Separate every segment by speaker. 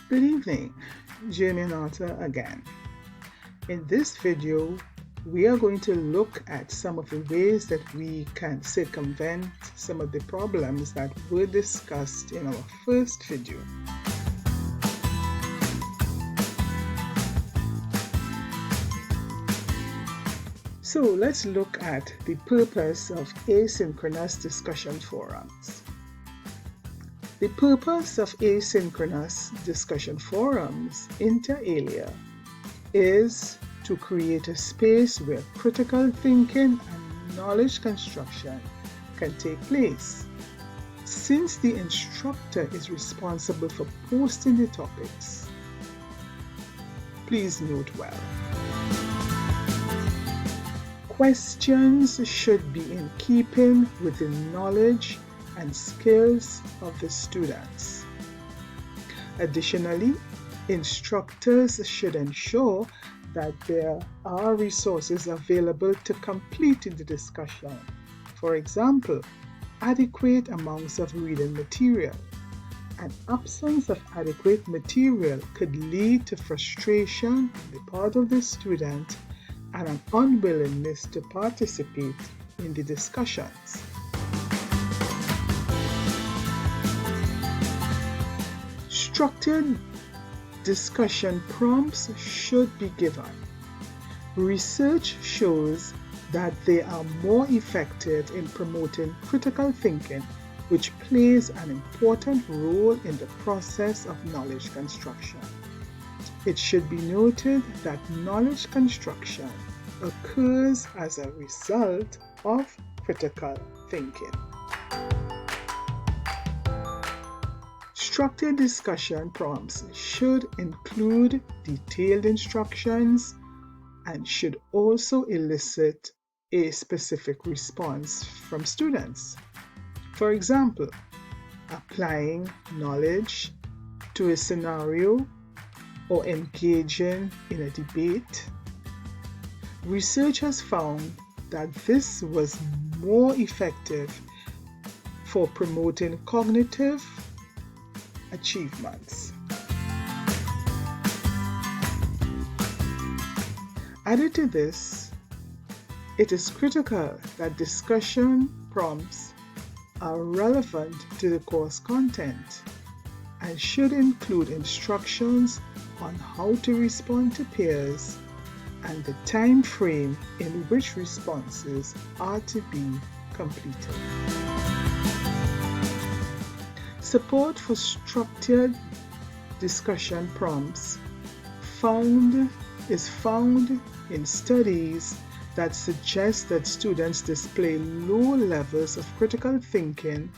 Speaker 1: Good evening, Jamie and Arthur again. In this video, we are going to look at some of the ways that we can circumvent some of the problems that were discussed in our first video. So let's look at the purpose of asynchronous discussion forums. The purpose of asynchronous discussion forums, inter alia, is to create a space where critical thinking and knowledge construction can take place. Since the instructor is responsible for posting the topics, please note well. Questions should be in keeping with the knowledge and skills of the students. Additionally, instructors should ensure that there are resources available to complete the discussion. For example, adequate amounts of reading material. An absence of adequate material could lead to frustration on the part of the student and an unwillingness to participate in the discussions. Structured discussion prompts should be given. Research shows that they are more effective in promoting critical thinking, which plays an important role in the process of knowledge construction. It should be noted that knowledge construction occurs as a result of critical thinking. Structured discussion prompts should include detailed instructions and should also elicit a specific response from students. For example, applying knowledge to a scenario or engaging in a debate. Research has found that this was more effective for promoting cognitive achievements. Added to this, it is critical that discussion prompts are relevant to the course content and should include instructions on how to respond to peers and the time frame in which responses are to be completed. Support for structured discussion prompts is found in studies that suggest that students display low levels of critical thinking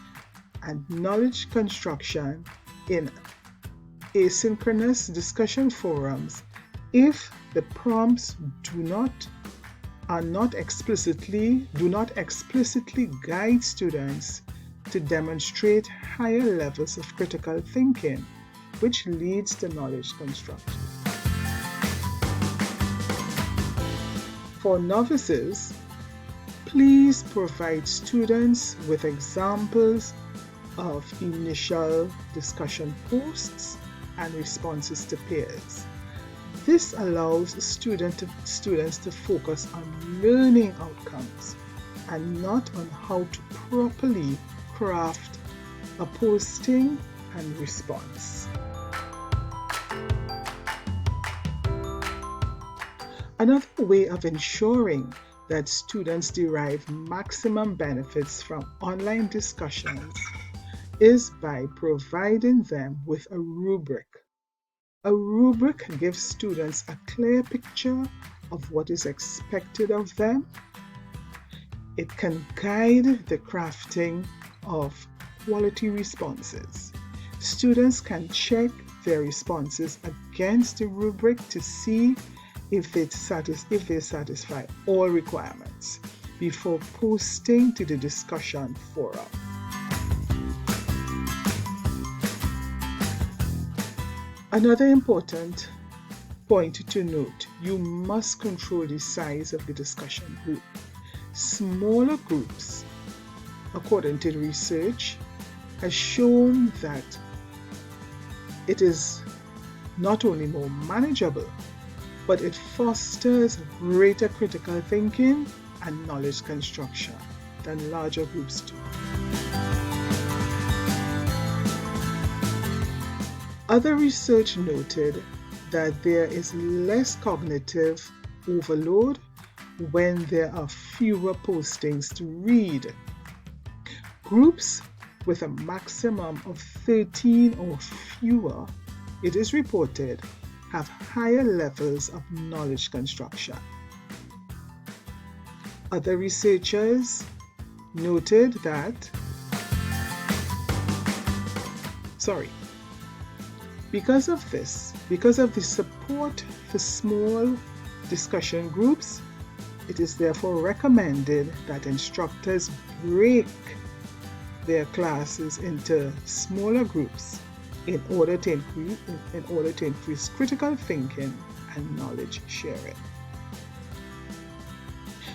Speaker 1: and knowledge construction in asynchronous discussion forums if the prompts do not explicitly guide students to demonstrate higher levels of critical thinking, which leads to knowledge construction. For novices, please provide students with examples of initial discussion posts and responses to peers. This allows students to focus on learning outcomes and not on how to properly craft a posting and response. Another way of ensuring that students derive maximum benefits from online discussions is by providing them with a rubric. A rubric gives students a clear picture of what is expected of them. It can guide the crafting of quality responses. Students can check their responses against the rubric to see if they satisfy all requirements before posting to the discussion forum. Another important point to note, you must control the size of the discussion group. Smaller groups, according to the research, has shown that it is not only more manageable, but it fosters greater critical thinking and knowledge construction than larger groups do. Other research noted that there is less cognitive overload when there are fewer postings to read. Groups with a maximum of 13 or fewer, it is reported, have higher levels of knowledge construction. Other researchers noted that, because of the support for small discussion groups, it is therefore recommended that instructors break their classes into smaller groups in order to increase critical thinking and knowledge sharing.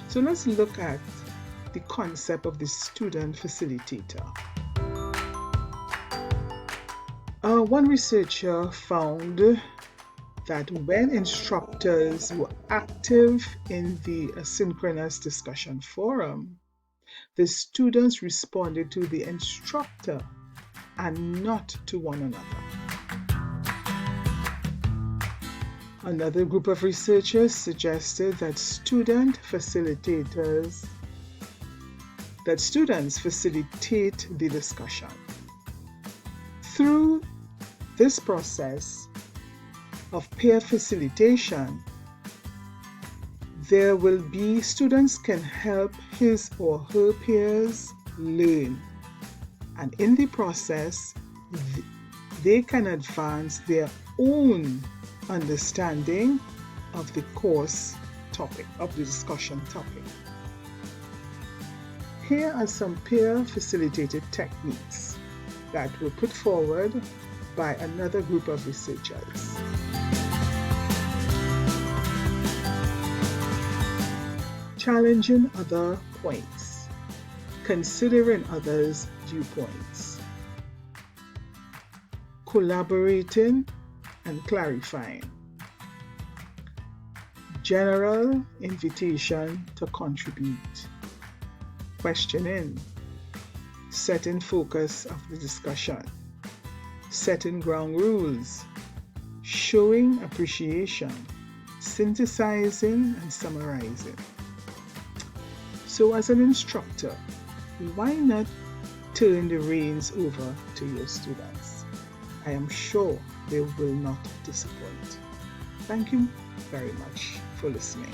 Speaker 1: So let's look at the concept of the student facilitator. One researcher found that when instructors were active in the asynchronous discussion forum, the students responded to the instructor and not to one another. Another group of researchers suggested that students facilitate the discussion. Through this process of peer facilitation, students can help his or her peers learn, and in the process, they can advance their own understanding of the course topic, of the discussion topic. Here are some peer facilitated techniques that were put forward by another group of researchers. Challenging other points, considering others' viewpoints, collaborating and clarifying, general invitation to contribute, questioning, setting focus of the discussion, setting ground rules, showing appreciation, synthesizing and summarizing. So as an instructor, why not turn the reins over to your students? I am sure they will not disappoint. Thank you very much for listening.